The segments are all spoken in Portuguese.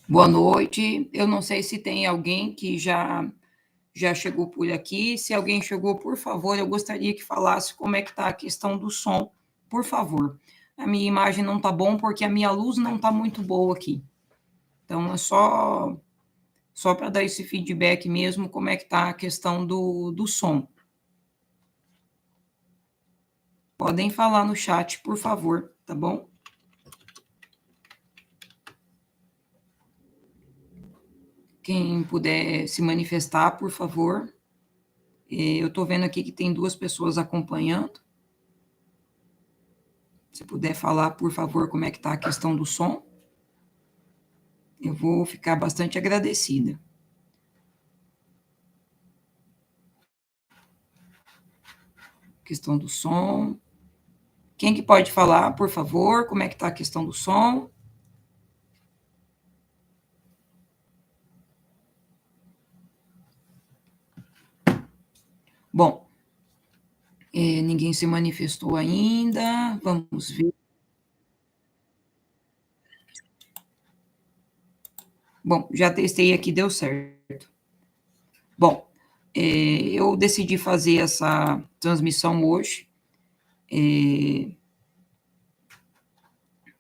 Boa noite. Eu não sei se tem alguém que já chegou por aqui. Se alguém chegou, por favor, eu gostaria que falasse como é que está a questão do som, por favor. A minha imagem não está bom porque a minha luz não está muito boa aqui. Então, é só para dar esse feedback mesmo, como é que está a questão do som. Podem falar no chat, por favor, tá bom? Quem puder se manifestar, por favor. Eu estou vendo aqui que tem 2 pessoas acompanhando. Se puder falar, por favor, como é que está a questão do som, eu vou ficar bastante agradecida. Questão do som. Quem que pode falar, por favor, como é que está a questão do som? Bom, ninguém se manifestou ainda, vamos ver. Bom, já testei aqui, deu certo. Bom, eu decidi fazer essa transmissão hoje.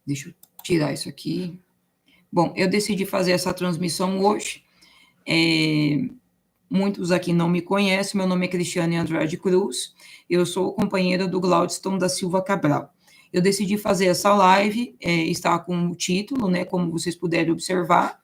Deixa eu tirar isso aqui. Bom, eu decidi fazer essa transmissão hoje. Muitos aqui não me conhecem, meu nome é Cristiane Andrade Cruz, eu sou companheira do Glaudston da Silva Cabral. Eu decidi fazer essa live, está com o título, né, como vocês puderem observar.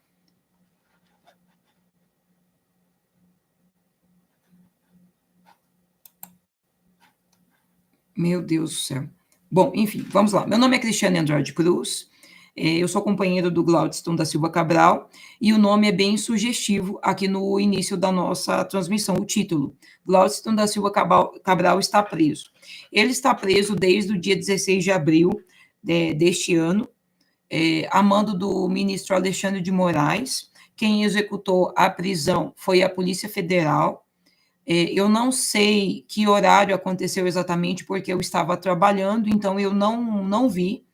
Meu Deus do céu. Bom, enfim, vamos lá. Meu nome é Cristiane Andrade Cruz, eu sou companheira do Glaudston da Silva Cabral, e o nome é bem sugestivo aqui no início da nossa transmissão, o título. Glaudston da Silva Cabral está preso. Ele está preso desde o dia 16 de abril deste ano, a mando do ministro Alexandre de Moraes. Quem executou a prisão foi a Polícia Federal. Eu não sei que horário aconteceu exatamente, porque eu estava trabalhando, então eu não vi.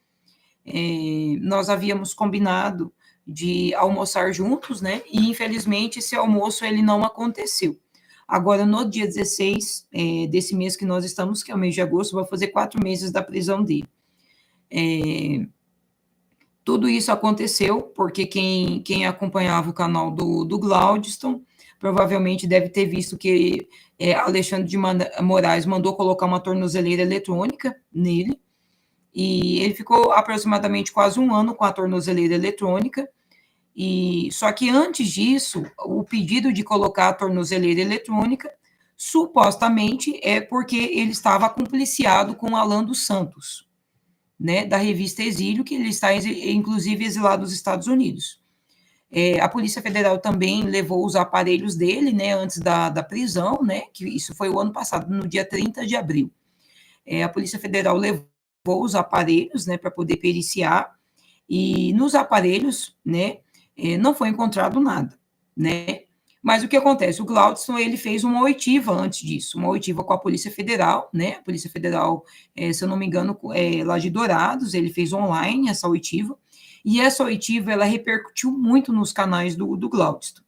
Nós havíamos combinado de almoçar juntos, né? E infelizmente esse almoço ele não aconteceu. Agora, no dia 16 desse mês que nós estamos, que é o mês de agosto, vai fazer 4 meses da prisão dele. Tudo isso aconteceu porque quem acompanhava o canal do Glaudston provavelmente deve ter visto que Alexandre de Moraes mandou colocar uma tornozeleira eletrônica nele, e ele ficou aproximadamente quase 1 ano com a tornozeleira eletrônica, e só que antes disso, o pedido de colocar a tornozeleira eletrônica, supostamente, é porque ele estava compliciado com Alan dos Santos, né, da revista Exílio, que ele está, inclusive, exilado nos Estados Unidos. A Polícia Federal também levou os aparelhos dele, né, antes da prisão, né, que isso foi o ano passado, no dia 30 de abril. A Polícia Federal levou os aparelhos, né, para poder periciar, e nos aparelhos, né, não foi encontrado nada, né. Mas o que acontece? O Glaudston, ele fez uma oitiva antes disso, uma oitiva com a Polícia Federal, né, a Polícia Federal, se eu não me engano, lá de Dourados, ele fez online essa oitiva, e essa oitiva, ela repercutiu muito nos canais do Glaudston.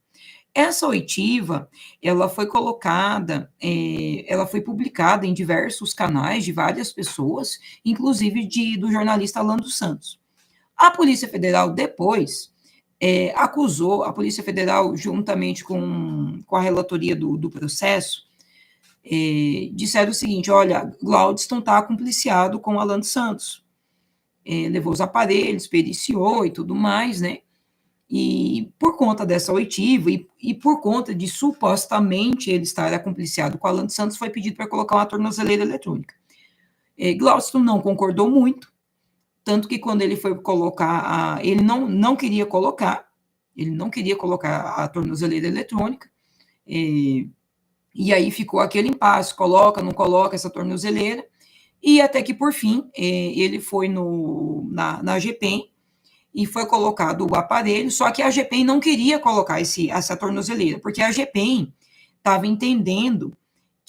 Essa oitiva, ela foi colocada, ela foi publicada em diversos canais de várias pessoas, inclusive do jornalista Alan dos Santos. A Polícia Federal depois acusou, a Polícia Federal, juntamente com a relatoria do processo, disseram o seguinte: olha, Glaudston está compliciado com Alan dos Santos. Levou os aparelhos, periciou e tudo mais, né? E por conta dessa oitiva e por conta de supostamente ele estar acompliciado com Alan dos Santos, foi pedido para colocar uma tornozeleira eletrônica. Glaudston não concordou muito, tanto que quando ele foi colocar, ele não queria colocar, a tornozeleira eletrônica, e aí ficou aquele impasse, coloca, não coloca essa tornozeleira, e até que, por fim, ele foi na GPEM, e foi colocado o aparelho, só que a GPEM não queria colocar essa tornozeleira, porque a GPEM estava entendendo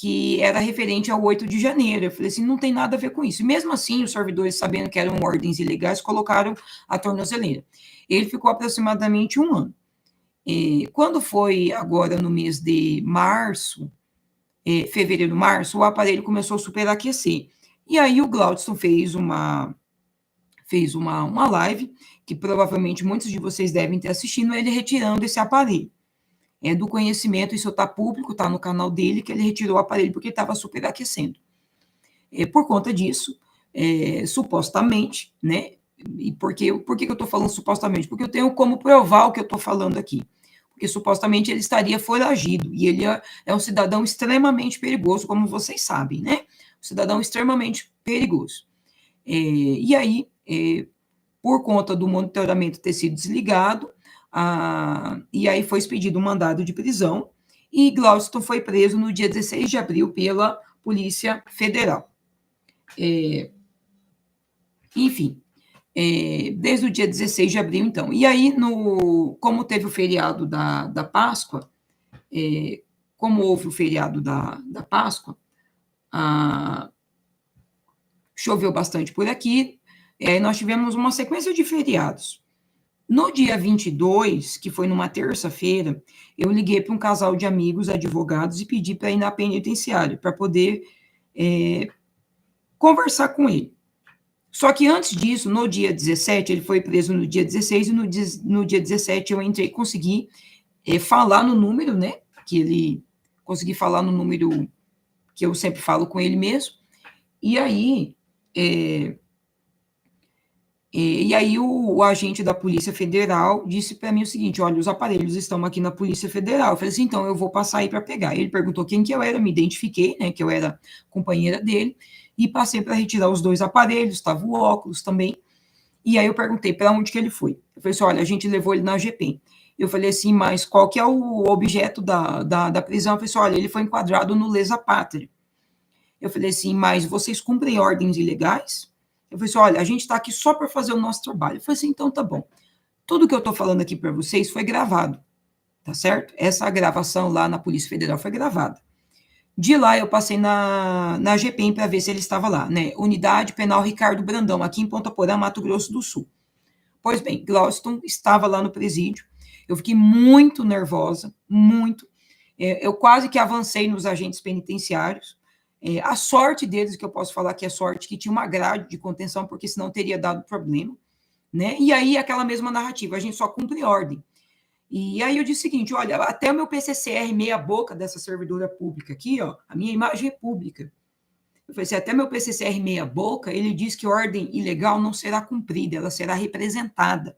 que era referente ao 8 de janeiro. Eu falei assim, não tem nada a ver com isso. E mesmo assim, os servidores, sabendo que eram ordens ilegais, colocaram a tornozeleira. Ele ficou aproximadamente 1 ano. Quando foi agora no mês de março, fevereiro, março, o aparelho começou a superaquecer. E aí o Glaudston fez uma live, que provavelmente muitos de vocês devem ter assistido, ele retirando esse aparelho. Do conhecimento, isso está público, está no canal dele, que ele retirou o aparelho porque estava superaquecendo. Por conta disso, supostamente, né? E por que eu estou falando supostamente? Porque eu tenho como provar o que eu estou falando aqui. Porque supostamente ele estaria foragido, e ele é um cidadão extremamente perigoso, como vocês sabem, né? Um cidadão extremamente perigoso. E aí, por conta do monitoramento ter sido desligado, e aí foi expedido um mandado de prisão, e Glaudston foi preso no dia 16 de abril pela Polícia Federal. Enfim, desde o dia 16 de abril, então. E aí, como teve o feriado da Páscoa, como houve o feriado da Páscoa, choveu bastante por aqui, nós tivemos uma sequência de feriados. No dia 22, que foi numa terça-feira, eu liguei para um casal de amigos advogados e pedi para ir na penitenciária, para poder conversar com ele. Só que antes disso, no dia 17, ele foi preso no dia 16, e no dia 17 eu entrei e consegui falar no número, né, consegui falar no número que eu sempre falo com ele mesmo, e aí o agente da Polícia Federal disse para mim o seguinte, olha, os aparelhos estão aqui na Polícia Federal. Eu falei assim, então eu vou passar aí para pegar. Ele perguntou quem que eu era, me identifiquei, né, que eu era companheira dele, e passei para retirar os 2 aparelhos, estava o óculos também, e aí eu perguntei para onde que ele foi. Eu falei assim, olha, a gente levou ele na GP. Eu falei assim, mas qual que é o objeto da prisão? Eu falei assim, olha, ele foi enquadrado no lesa pátria. Eu falei assim, mas vocês cumprem ordens ilegais? Eu falei assim, olha, a gente está aqui só para fazer o nosso trabalho. Eu falei assim, então tá bom. Tudo que eu estou falando aqui para vocês foi gravado, tá certo? Essa gravação lá na Polícia Federal foi gravada. De lá eu passei na GPEM para ver se ele estava lá, né? Unidade Penal Ricardo Brandão, aqui em Ponta Porã, Mato Grosso do Sul. Pois bem, Glaudston estava lá no presídio. Eu fiquei muito nervosa, muito. Eu quase que avancei nos agentes penitenciários. A sorte deles, que eu posso falar que é sorte, que tinha uma grade de contenção, porque senão teria dado problema, né? E aí aquela mesma narrativa, a gente só cumpre ordem. E aí eu disse o seguinte, olha, até o meu PCCR meia boca dessa servidora pública aqui, ó, a minha imagem é pública. Eu falei assim, até meu PCCR meia boca, ele diz que ordem ilegal não será cumprida, ela será representada.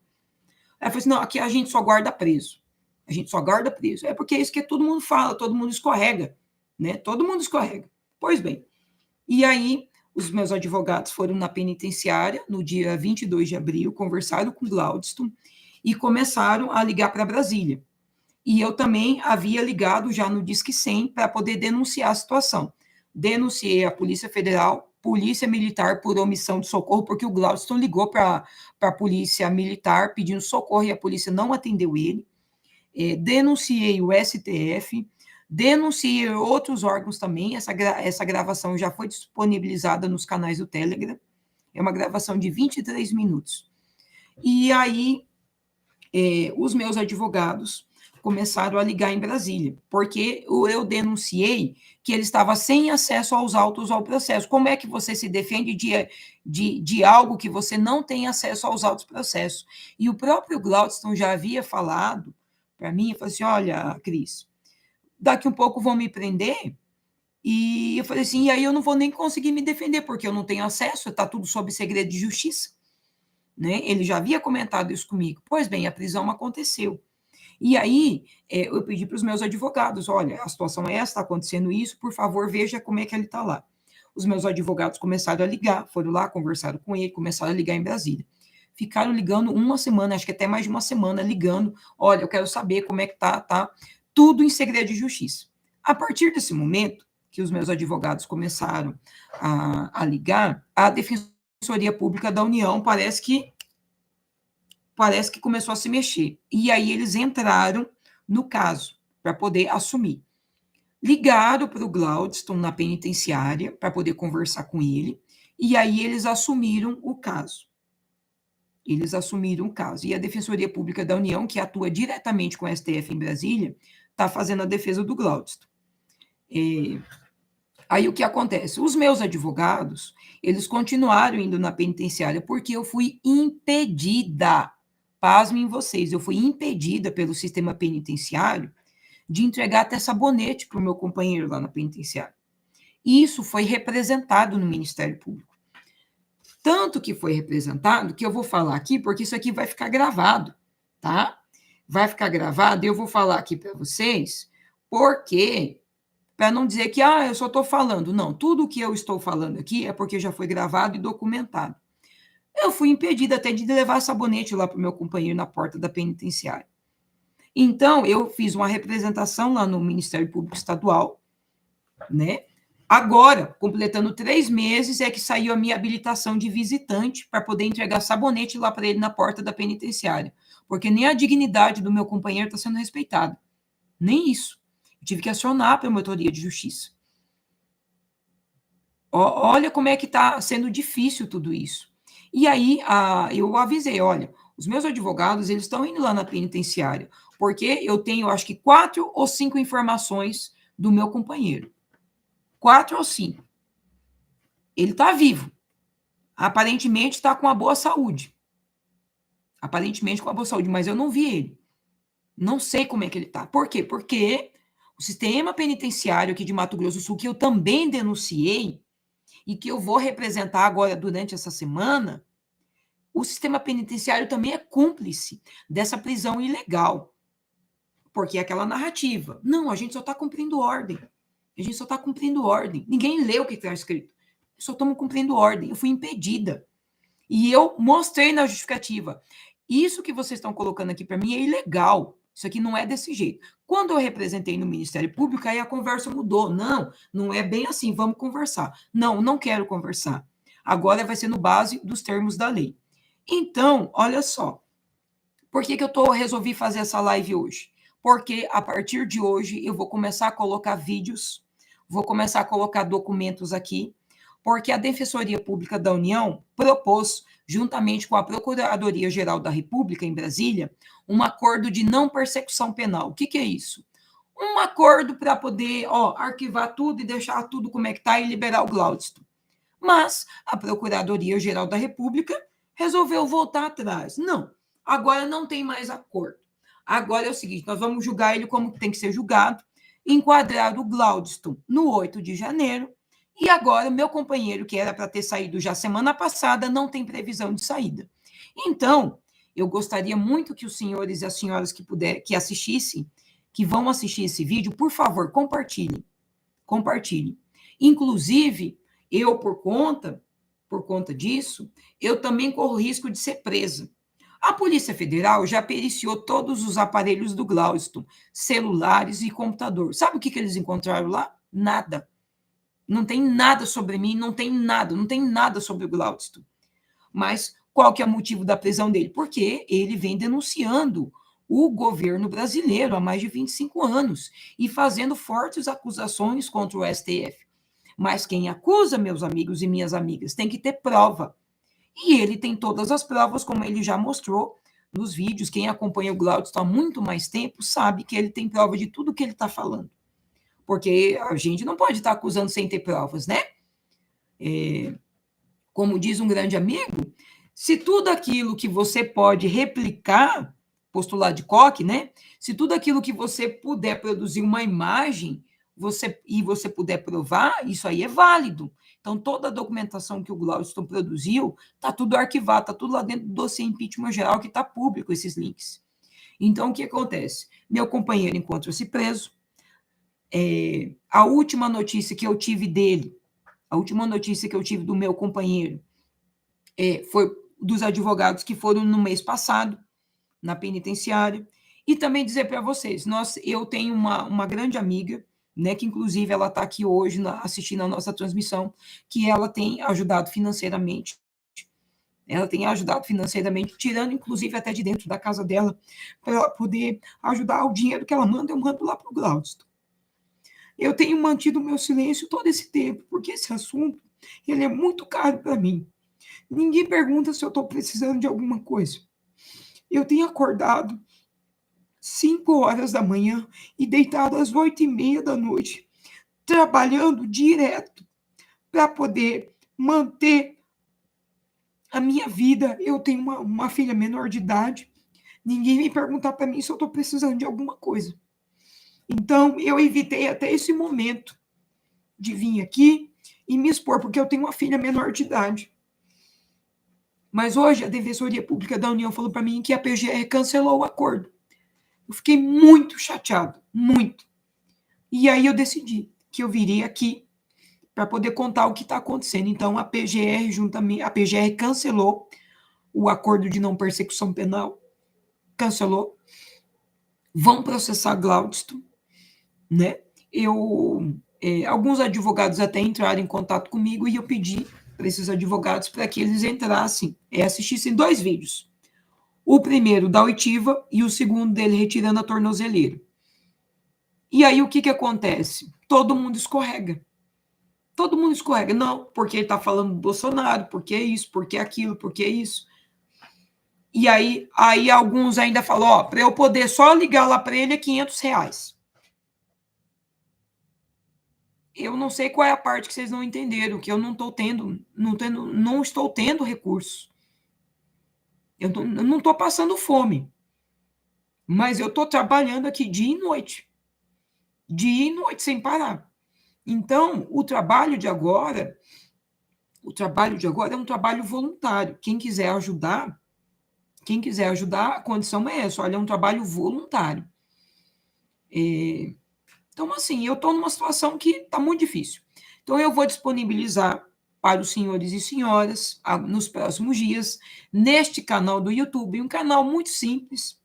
Aí eu falei assim, não, aqui a gente só guarda preso. A gente só guarda preso. É porque é isso que todo mundo fala, todo mundo escorrega, né? Todo mundo escorrega. Pois bem, e aí os meus advogados foram na penitenciária no dia 22 de abril, conversaram com o Glaudston e começaram a ligar para Brasília. E eu também havia ligado já no Disque 100 para poder denunciar a situação. Denunciei a Polícia Federal, Polícia Militar por omissão de socorro, porque o Glaudston ligou para a Polícia Militar pedindo socorro e a polícia não atendeu ele. Denunciei o STF, denunciei outros órgãos também. Essa gravação já foi disponibilizada nos canais do Telegram. É uma gravação de 23 minutos. E aí, os meus advogados começaram a ligar em Brasília, porque eu denunciei que ele estava sem acesso aos autos ao processo. Como é que você se defende de algo que você não tem acesso aos autos do processo? E o próprio Glaudston já havia falado para mim, falou assim, olha, Cris, daqui um pouco vão me prender, e eu falei assim, e aí eu não vou nem conseguir me defender, porque eu não tenho acesso, está tudo sob segredo de justiça. Né? Ele já havia comentado isso comigo. Pois bem, a prisão aconteceu. E aí, eu pedi para os meus advogados, olha, a situação é essa, está acontecendo isso, por favor, veja como é que ele está lá. Os meus advogados começaram a ligar, foram lá, conversaram com ele, começaram a ligar em Brasília. Ficaram ligando uma semana, acho que até mais de uma semana, ligando, olha, eu quero saber como é que tá, tudo em segredo de justiça. A partir desse momento, que os meus advogados começaram a ligar, a Defensoria Pública da União parece que começou a se mexer. E aí eles entraram no caso, para poder assumir. ligaram para o Glaudston na penitenciária para poder conversar com ele, e aí eles assumiram o caso. Eles assumiram o caso. E a Defensoria Pública da União, que atua diretamente com o STF em Brasília, está fazendo a defesa do Glaudston. Aí o que acontece? Os meus advogados, eles continuaram indo na penitenciária porque eu fui impedida, pasmem vocês, eu fui impedida pelo sistema penitenciário de entregar até sabonete para o meu companheiro lá na penitenciária. Isso foi representado no Ministério Público. Tanto que foi representado que eu vou falar aqui, porque isso aqui vai ficar gravado, tá? Vai ficar gravado e eu vou falar aqui para vocês, porque, para não dizer que, eu só estou falando. Não, tudo o que eu estou falando aqui é porque já foi gravado e documentado. Eu fui impedida até de levar sabonete lá para o meu companheiro na porta da penitenciária. Então, eu fiz uma representação lá no Ministério Público Estadual, né? Agora, completando 3 meses, é que saiu a minha habilitação de visitante para poder entregar sabonete lá para ele na porta da penitenciária. Porque nem a dignidade do meu companheiro está sendo respeitada. Nem isso. Eu tive que acionar a promotoria de justiça. Olha como é que está sendo difícil tudo isso. E aí, eu avisei, olha, os meus advogados, eles estão indo lá na penitenciária, porque eu tenho, acho que 4 ou 5 informações do meu companheiro. 4 ou 5. Ele está vivo. Aparentemente está com uma boa saúde. Aparentemente com uma boa saúde, mas eu não vi ele. Não sei como é que ele está. Por quê? Porque o sistema penitenciário aqui de Mato Grosso do Sul, que eu também denunciei, e que eu vou representar agora durante essa semana, o sistema penitenciário também é cúmplice dessa prisão ilegal. Porque é aquela narrativa. Não, a gente só está cumprindo ordem. A gente só está cumprindo ordem. Ninguém lê o que está escrito. Só estamos cumprindo ordem. Eu fui impedida. E eu mostrei na justificativa. Isso que vocês estão colocando aqui para mim é ilegal. Isso aqui não é desse jeito. Quando eu representei no Ministério Público, aí a conversa mudou. Não, não é bem assim, vamos conversar. Não, não quero conversar. Agora vai ser no base dos termos da lei. Então, olha só. Por que eu resolvi fazer essa live hoje? Porque a partir de hoje eu vou começar a colocar vídeos, vou começar a colocar documentos aqui, porque a Defensoria Pública da União propôs, juntamente com a Procuradoria-Geral da República, em Brasília, um acordo de não persecução penal. O que é isso? Um acordo para poder arquivar tudo e deixar tudo como é que está e liberar o Glaudston. Mas a Procuradoria-Geral da República resolveu voltar atrás. Não, agora não tem mais acordo. Agora é o seguinte, nós vamos julgar ele como tem que ser julgado, enquadrar o Glaudston no 8 de janeiro, e agora meu companheiro, que era para ter saído já semana passada, não tem previsão de saída. Então, eu gostaria muito que os senhores e as senhoras que assistissem, que vão assistir esse vídeo, por favor, compartilhem. Compartilhem. Inclusive, eu, por conta disso, eu também corro risco de ser presa. A Polícia Federal já periciou todos os aparelhos do Glaudston, celulares e computador. Sabe o que eles encontraram lá? Nada. Não tem nada sobre mim, não tem nada sobre o Glaudston. Mas qual que é o motivo da prisão dele? Porque ele vem denunciando o governo brasileiro há mais de 25 anos e fazendo fortes acusações contra o STF. Mas quem acusa, meus amigos e minhas amigas, tem que ter prova. E ele tem todas as provas, como ele já mostrou nos vídeos. Quem acompanha o Glaudston há muito mais tempo sabe que ele tem prova de tudo que ele está falando. Porque a gente não pode estar acusando sem ter provas, né? Como diz um grande amigo, se tudo aquilo que você pode replicar, postulado de Koch, né? Se tudo aquilo que você puder produzir uma imagem, você puder provar, isso aí é válido. Então, toda a documentação que o Glaudston produziu, está tudo arquivado, está tudo lá dentro do dossiê impeachment geral, que está público, esses links. Então, o que acontece? Meu companheiro encontra-se preso. A última notícia que eu tive dele, a última notícia que eu tive do meu companheiro, foi dos advogados que foram no mês passado, na penitenciária. E também dizer para vocês, eu tenho uma grande amiga, né, que inclusive ela está aqui hoje assistindo a nossa transmissão, que ela tem ajudado financeiramente. Ela tem ajudado financeiramente, tirando inclusive até de dentro da casa dela, para ela poder ajudar o dinheiro que ela manda, eu mando lá para o Glaudston. Eu tenho mantido o meu silêncio todo esse tempo, porque esse assunto ele é muito caro para mim. Ninguém pergunta se eu estou precisando de alguma coisa. Eu tenho acordado 5 horas da manhã e deitado às 8h30 da noite, trabalhando direto para poder manter a minha vida. Eu tenho uma filha menor de idade. Ninguém vem perguntar para mim se eu estou precisando de alguma coisa. Então, eu evitei até esse momento de vir aqui e me expor, porque eu tenho uma filha menor de idade. Mas hoje a Defensoria Pública da União falou para mim que a PGR cancelou o acordo. Eu fiquei muito chateado, muito. E aí eu decidi que eu viria aqui para poder contar o que está acontecendo. Então, a PGR cancelou o acordo de não persecução penal, cancelou, vão processar Glaudston, né? Alguns advogados até entraram em contato comigo e eu pedi para esses advogados para que eles entrassem, assistissem 2 vídeos. O primeiro da oitiva e o segundo dele retirando a tornozeleira. E aí o que acontece? Todo mundo escorrega. Todo mundo escorrega. Não, porque ele está falando do Bolsonaro, porque isso, porque aquilo, porque isso. E aí alguns ainda falam, para eu poder só ligar lá para ele é R$500. Eu não sei qual é a parte que vocês não entenderam, que eu não estou tendo recurso. Eu não estou passando fome. Mas eu estou trabalhando aqui dia e noite. Dia e noite, sem parar. Então, o trabalho de agora é um trabalho voluntário. Quem quiser ajudar, a condição é essa, olha, é um trabalho voluntário. Então, assim, eu estou numa situação que está muito difícil. Então, eu vou disponibilizar para os senhores e senhoras, nos próximos dias, neste canal do YouTube, um canal muito simples,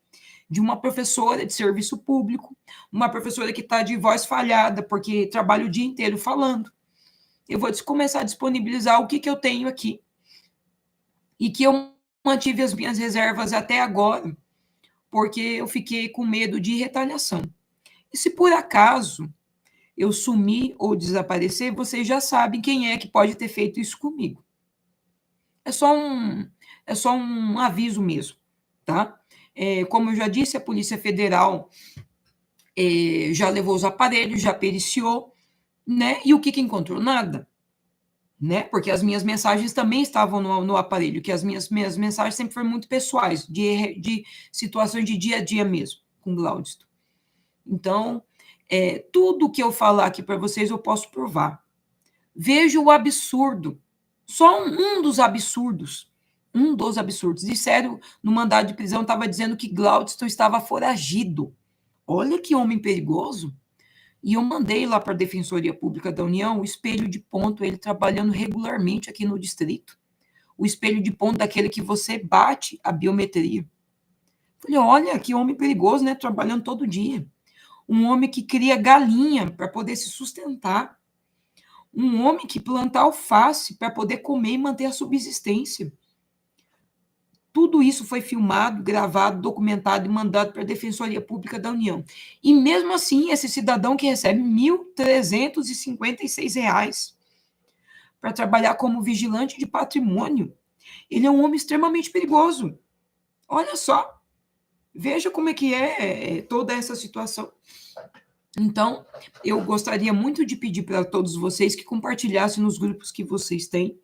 de uma professora de serviço público, uma professora que está de voz falhada, porque trabalha o dia inteiro falando. Eu vou começar a disponibilizar o que eu tenho aqui. E que eu mantive as minhas reservas até agora, porque eu fiquei com medo de retaliação. E se por acaso eu sumir ou desaparecer, vocês já sabem quem é que pode ter feito isso comigo. É só um aviso mesmo, tá? Como eu já disse, a Polícia Federal já levou os aparelhos, já periciou, né? E o que encontrou? Nada. Né? Porque as minhas mensagens também estavam no aparelho, que as minhas mensagens sempre foram muito pessoais, de situações de dia a dia mesmo, com Glaudston. Então, tudo que eu falar aqui para vocês, eu posso provar. Veja o absurdo. Só um dos absurdos. Disseram, no mandado de prisão, estava dizendo que Glaudston estava foragido. Olha que homem perigoso. E eu mandei lá para a Defensoria Pública da União o espelho de ponto, ele trabalhando regularmente aqui no distrito. O espelho de ponto daquele que você bate a biometria. Falei, olha, que homem perigoso, né? Trabalhando todo dia. Um homem que cria galinha para poder se sustentar. Um homem que planta alface para poder comer e manter a subsistência. Tudo isso foi filmado, gravado, documentado e mandado para a Defensoria Pública da União. E mesmo assim, esse cidadão que recebe R$1.356 para trabalhar como vigilante de patrimônio, ele é um homem extremamente perigoso. Olha só, veja como é que é toda essa situação. Então, eu gostaria muito de pedir para todos vocês que compartilhassem nos grupos que vocês têm.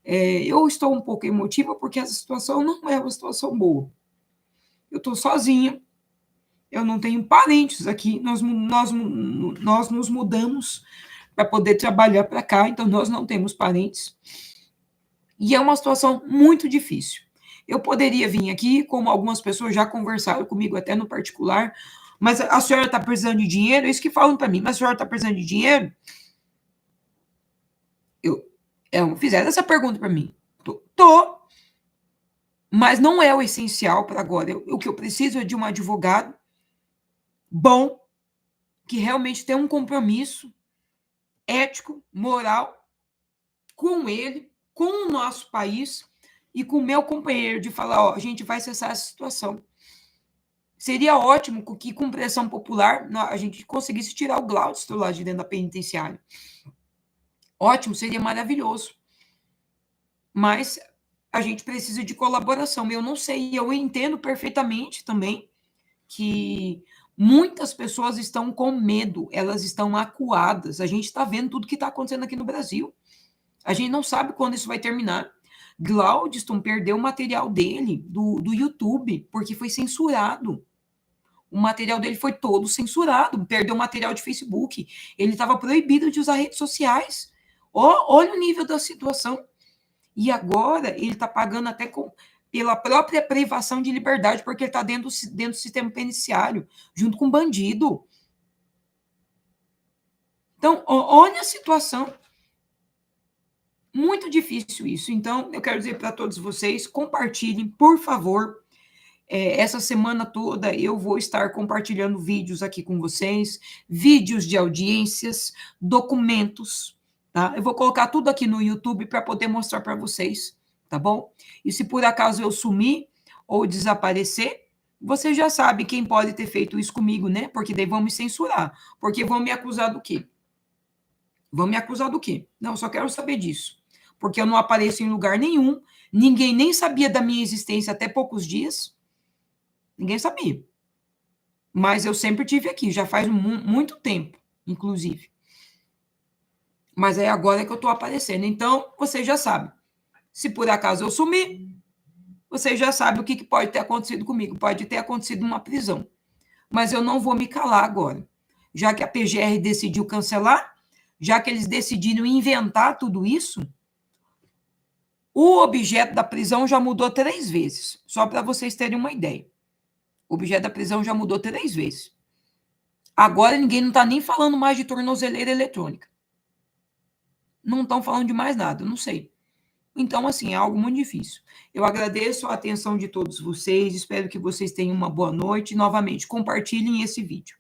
Eu estou um pouco emotiva porque essa situação não é uma situação boa. Eu estou sozinha, eu não tenho parentes aqui, nós nos mudamos para poder trabalhar para cá, então nós não temos parentes. E é uma situação muito difícil. Eu poderia vir aqui, como algumas pessoas já conversaram comigo até no particular, mas a senhora está precisando de dinheiro? É isso que falam para mim, mas a senhora está precisando de dinheiro? Fizeram essa pergunta para mim. Tô. Mas não é o essencial para agora. O que eu preciso é de um advogado bom, que realmente tem um compromisso ético, moral, com ele, com o nosso país e com o meu companheiro, de falar, a gente vai cessar essa situação. Seria ótimo que, com pressão popular, a gente conseguisse tirar o Glaudston lá de dentro da penitenciária. Ótimo, seria maravilhoso. Mas a gente precisa de colaboração. Eu não sei, eu entendo perfeitamente também que muitas pessoas estão com medo, elas estão acuadas. A gente está vendo tudo que está acontecendo aqui no Brasil. A gente não sabe quando isso vai terminar. Glaudston perdeu o material dele do YouTube, porque foi censurado. O material dele foi todo censurado, perdeu o material de Facebook. Ele estava proibido de usar redes sociais. Olha o nível da situação. E agora ele está pagando até pela própria privação de liberdade, porque ele está dentro do sistema penitenciário, junto com bandido. Então, olha a situação. Muito difícil isso. Então, eu quero dizer para todos vocês, compartilhem, por favor. Essa semana toda eu vou estar compartilhando vídeos aqui com vocês, vídeos de audiências, documentos, tá? Eu vou colocar tudo aqui no YouTube para poder mostrar para vocês, tá bom? E se por acaso eu sumir ou desaparecer, você já sabe quem pode ter feito isso comigo, né? Porque daí vão me censurar. Porque vão me acusar do quê? Vão me acusar do quê? Não, só quero saber disso. Porque eu não apareço em lugar nenhum, ninguém nem sabia da minha existência até poucos dias. Ninguém sabia. Mas eu sempre tive aqui, já faz muito tempo, inclusive. Mas é agora que eu estou aparecendo. Então, você já sabe. Se por acaso eu sumir, você já sabe o que pode ter acontecido comigo. Pode ter acontecido uma prisão. Mas eu não vou me calar agora. Já que a PGR decidiu cancelar, já que eles decidiram inventar tudo isso, o objeto da prisão já mudou 3 vezes. Só para vocês terem uma ideia. O objeto da prisão já mudou 3 vezes. Agora ninguém não está nem falando mais de tornozeleira eletrônica. Não estão falando de mais nada, não sei. Então, assim, é algo muito difícil. Eu agradeço a atenção de todos vocês, espero que vocês tenham uma boa noite. Novamente, compartilhem esse vídeo.